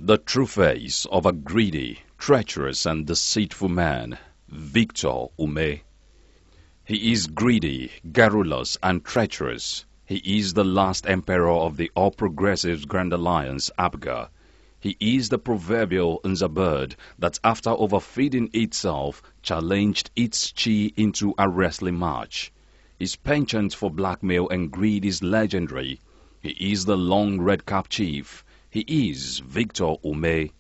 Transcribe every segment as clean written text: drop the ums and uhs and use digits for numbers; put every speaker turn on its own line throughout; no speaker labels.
The true face of a greedy, treacherous and deceitful man, Victor Umeh. He is greedy, garrulous and treacherous. He is the last emperor of the All Progressives Grand Alliance, APGA. He is the proverbial Nza bird that after overfeeding itself challenged its chi into a wrestling match. His penchant for blackmail and greed is legendary. He is the long red-cap chief. He is Victor Umeh.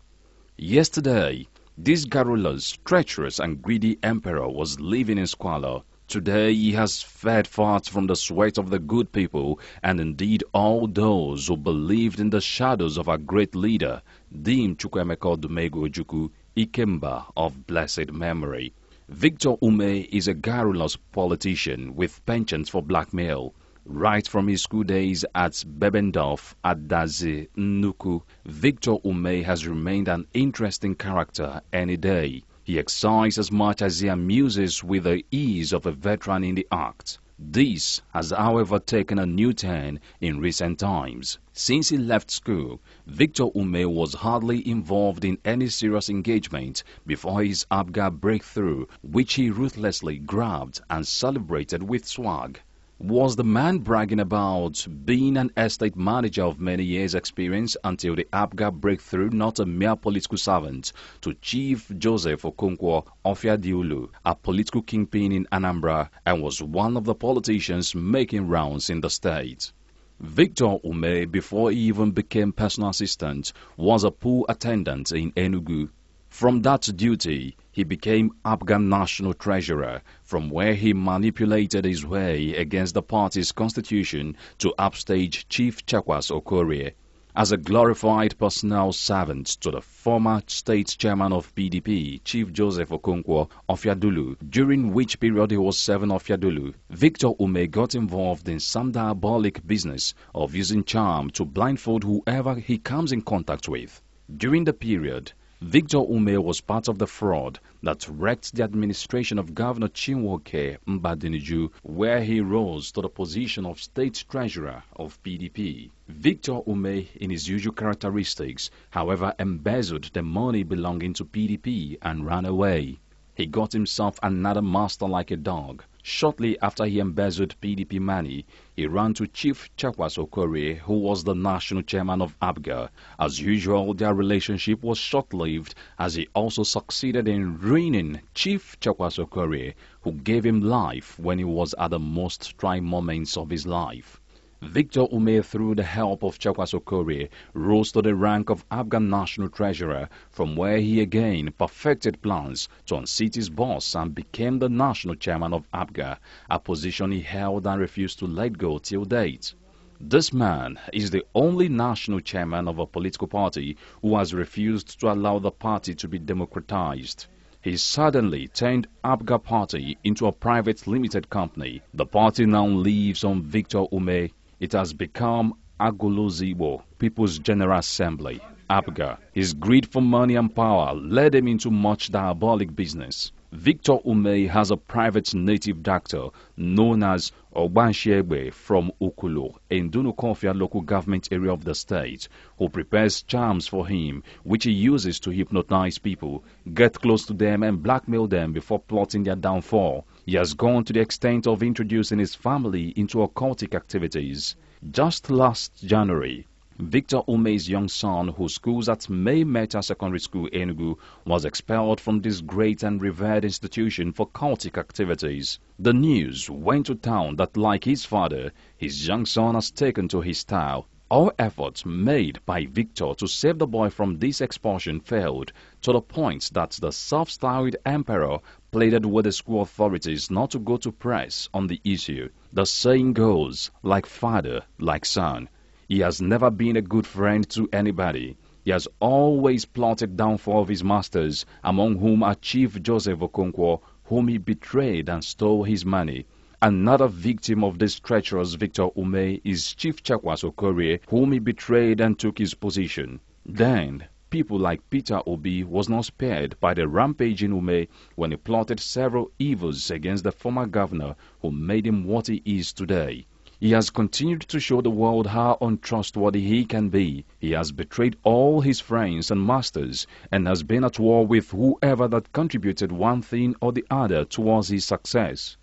Yesterday, this garrulous, treacherous and greedy emperor was living in squalor. Today he has fed fat from the sweat of the good people and indeed all those who believed in the shadows of our great leader, Dim Chukwuemeka Odumegwu Ojukwu, Ikemba of blessed memory. Victor Umeh is a garrulous politician with penchants for blackmail. Right from his school days at Bebendorf, Adazi, Nnuku, Victor Umeh has remained an interesting character any day. He excites as much as he amuses with the ease of a veteran in the act. This has, however, taken a new turn in recent times. Since he left school, Victor Umeh was hardly involved in any serious engagement before his APGA breakthrough, which he ruthlessly grabbed and celebrated with swag. Was the man bragging about being an estate manager of many years' experience until the APGA breakthrough, not a mere political servant to Chief Joseph Okonkwo Ofiadiolu, a political kingpin in Anambra, and was one of the politicians making rounds in the state? Victor Umeh, before he even became personal assistant, was a pool attendant in Enugu. From that duty, he became APGA National Treasurer, from where he manipulated his way against the party's constitution to upstage Chief Chakwas Okorie. As a glorified personal servant to the former state chairman of PDP, Chief Joseph Okonkwo Ofiadiolu, during which period he was serving Ofiadiolu, Victor Umeh got involved in some diabolic business of using charm to blindfold whoever he comes in contact with. During the period, Victor Umeh was part of the fraud that wrecked the administration of Governor Chinwoke Mbadiniju, where he rose to the position of State Treasurer of PDP. Victor Umeh, in his usual characteristics, however, embezzled the money belonging to PDP and ran away. He got himself another master like a dog. Shortly after he embezzled PDP money, he ran to Chief Chakwas Okorie, who was the national chairman of APGA. As usual, their relationship was short-lived, as he also succeeded in ruining Chief Chakwas Okorie, who gave him life when he was at the most trying moments of his life. Victor Umeh, through the help of Chakwas Okorie, rose to the rank of APGA National Treasurer, from where he again perfected plans to unseat his boss and became the national chairman of APGA, a position he held and refused to let go till date. This man is the only national chairman of a political party who has refused to allow the party to be democratized. He suddenly turned APGA party into a private limited company. The party now lives on Victor Umeh. It has become Agolozibo, People's General Assembly, APGA. His greed for money and power led him into much diabolic business. Victor Umeh has a private native doctor known as Ogbanshiegbe from Ukulu, in Dunukofia local government area of the state, who prepares charms for him, which he uses to hypnotize people, get close to them and blackmail them before plotting their downfall. He has gone to the extent of introducing his family into occultic activities. Just last January, Victor Umeh's young son, who schools at May Meta Secondary School, Enugu, was expelled from this great and revered institution for cultic activities. The news went to town that, like his father, his young son has taken to his style. All efforts made by Victor to save the boy from this expulsion failed, to the point that the self-styled emperor pleaded with the school authorities not to go to press on the issue. The saying goes, like father, like son. He has never been a good friend to anybody. He has always plotted downfall of his masters, among whom are Chief Joseph Okonkwo, whom he betrayed and stole his money. Another victim of this treacherous Victor Umeh is Chief Chakwas Okorie, whom he betrayed and took his position. Then, people like Peter Obi was not spared by the rampaging Umeh when he plotted several evils against the former governor who made him what he is today. He has continued to show the world how untrustworthy he can be. He has betrayed all his friends and masters and has been at war with whoever that contributed one thing or the other towards his success.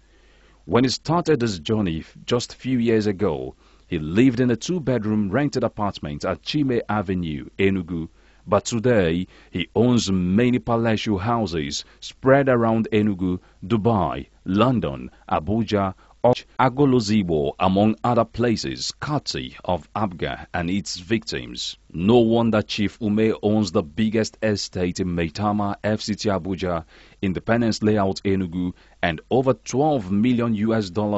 When he started this journey just a few years ago, he lived in a two-bedroom rented apartment at Chime Avenue, Enugu. But today, he owns many palatial houses spread around Enugu, Dubai, London, Abuja, Agolozibo, among other places, courtesy of Abga and its victims. No wonder Chief Umeh owns the biggest estate in Maitama, FCT Abuja, Independence Layout Enugu, and over $12 million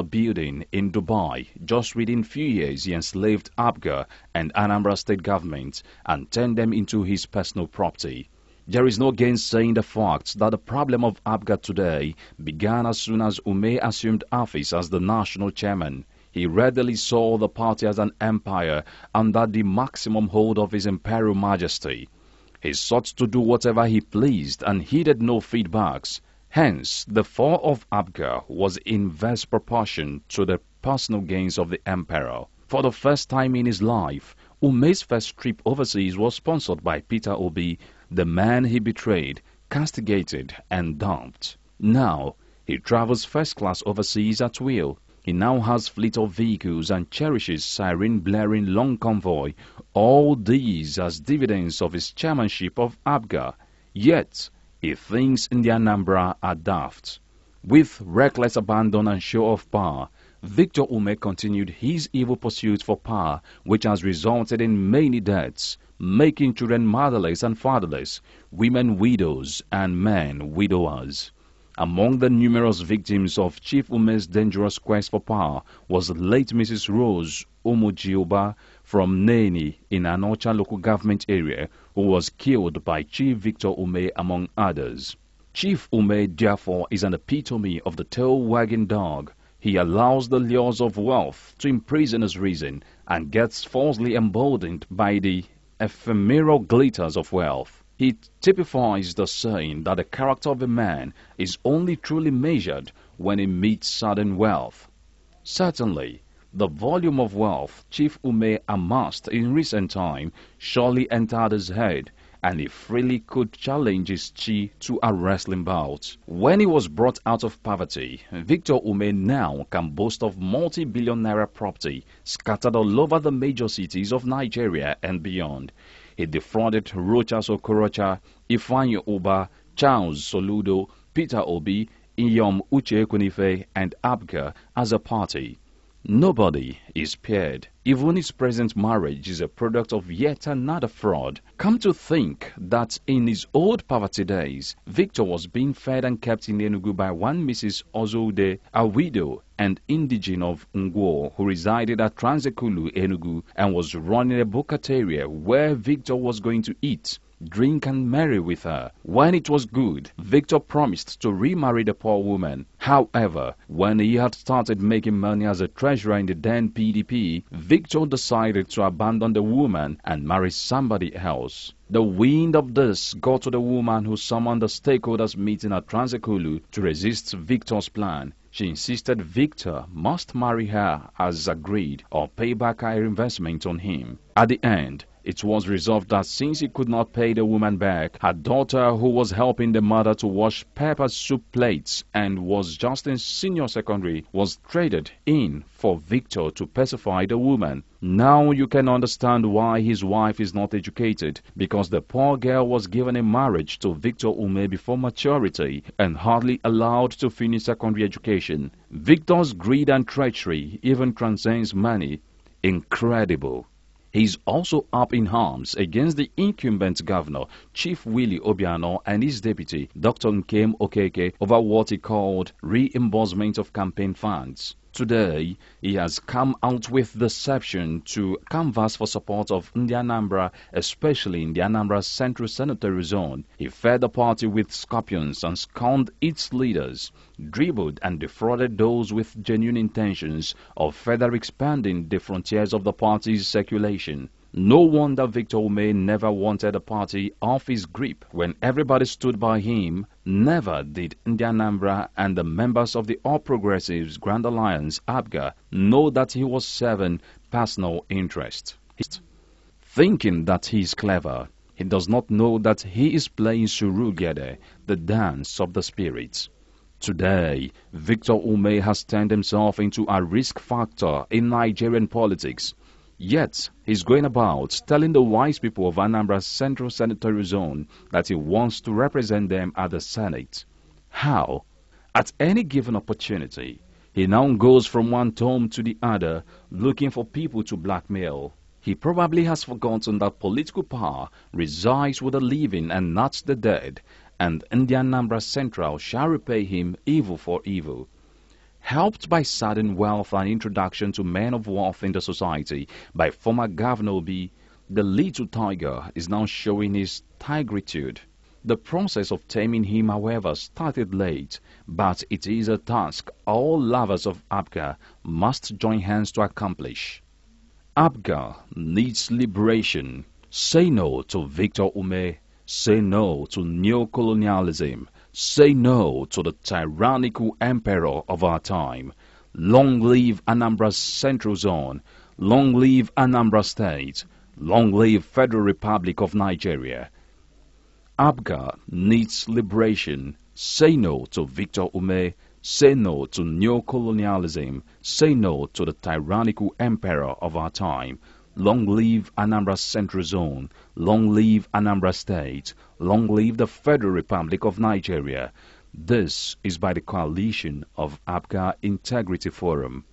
building in Dubai. Just within few years, he enslaved Abga and Anambra state government and turned them into his personal property. There is no gainsaying the fact that the problem of Abga today began as soon as Umeh assumed office as the national chairman. He readily saw the party as an empire under the maximum hold of his imperial majesty. He sought to do whatever he pleased and heeded no feedbacks. Hence, the fall of Abga was in inverse proportion to the personal gains of the emperor. For the first time in his life, Umeh's first trip overseas was sponsored by Peter Obi, the man he betrayed, castigated, and dumped. Now, he travels first class overseas at will. He now has fleet of vehicles and cherishes siren-blaring long convoy, all these as dividends of his chairmanship of Abga. Yet, he thinks in the Anambra are daft. With reckless abandon and show of power, Victor Umeh continued his evil pursuit for power, which has resulted in many deaths, making children motherless and fatherless, women widows, and men widowers. Among the numerous victims of Chief Umeh's dangerous quest for power was late Mrs. Rose Omojioba from Neni in Anocha local government area, who was killed by Chief Victor Umeh among others. Chief Umeh, therefore, is an epitome of the tail-wagging dog. He allows the lures of wealth to imprison his reason and gets falsely emboldened by the ephemeral glitters of wealth. He typifies the saying that the character of a man is only truly measured when he meets sudden wealth. Certainly, the volume of wealth Chief Umeh amassed in recent time surely entered his head, and he freely could challenge his chi to a wrestling bout. When he was brought out of poverty, Victor Umeh now can boast of multi-billion naira property scattered all over the major cities of Nigeria and beyond. He defrauded Rochas Okorocha, Ifeanyi Uba, Charles Soludo, Peter Obi, Iyom Uche Ekwunife, and Abga as a party. Nobody is spared. Even his present marriage is a product of yet another fraud. Come to think that in his old poverty days, Victor was being fed and kept in Enugu by one Mrs. Ozoude, a widow and indigene of Ngwo, who resided at Transekulu, Enugu, and was running a bukateria where Victor was going to eat, drink and marry with her. When it was good, Victor promised to remarry the poor woman. However, when he had started making money as a treasurer in the then PDP, Victor decided to abandon the woman and marry somebody else. The wind of this got to the woman, who summoned the stakeholders meeting at Transekulu to resist Victor's plan. She insisted Victor must marry her as agreed or pay back her investment on him. At the end, it was resolved that since he could not pay the woman back, her daughter, who was helping the mother to wash pepper soup plates and was just in senior secondary, was traded in for Victor to pacify the woman. Now you can understand why his wife is not educated, because the poor girl was given in marriage to Victor Umeh before maturity and hardly allowed to finish secondary education. Victor's greed and treachery even transcends money. Incredible. He is also up in arms against the incumbent governor, Chief Willie Obiano, and his deputy, Dr. Nkem Okeke, over what he called reimbursement of campaign funds. Today, he has come out with deception to canvass for support of Anambra, especially in the Anambra Central Sanitary Zone. He fed the party with scorpions and scorned its leaders, dribbled and defrauded those with genuine intentions of further expanding the frontiers of the party's circulation. No wonder Victor Umeh never wanted the party off his grip when everybody stood by him, Never did Indianambra and the members of the All Progressives Grand Alliance APGA know that he was serving personal interest. Thinking that he is clever, he does not know that he is playing Surugede, the dance of the spirits. Today, Victor Umeh has turned himself into a risk factor in Nigerian politics. Yet, he's going about telling the wise people of Anambra's Central Senatorial Zone that he wants to represent them at the Senate. How? At any given opportunity, he now goes from one tomb to the other looking for people to blackmail. He probably has forgotten that political power resides with the living and not the dead, and Indianambra Central shall repay him evil for evil. Helped by sudden wealth and introduction to men of wealth in the society by former Governor Obi, the little tiger is now showing his tigritude. The process of taming him, however, started late, but it is a task all lovers of APGA must join hands to accomplish. APGA needs liberation. Say no to Victor Umeh. Say no to neocolonialism. Say no to the tyrannical emperor of our time. Long live Anambra's Central Zone. Long live Anambra State. Long live Federal Republic of Nigeria. APGA needs liberation. Say no to Victor Umeh. Say no to neocolonialism. Say no to the tyrannical emperor of our time. Long live Anambra Central Zone. Long live Anambra State. Long live the Federal Republic of Nigeria. This is by the coalition of APGA Integrity Forum.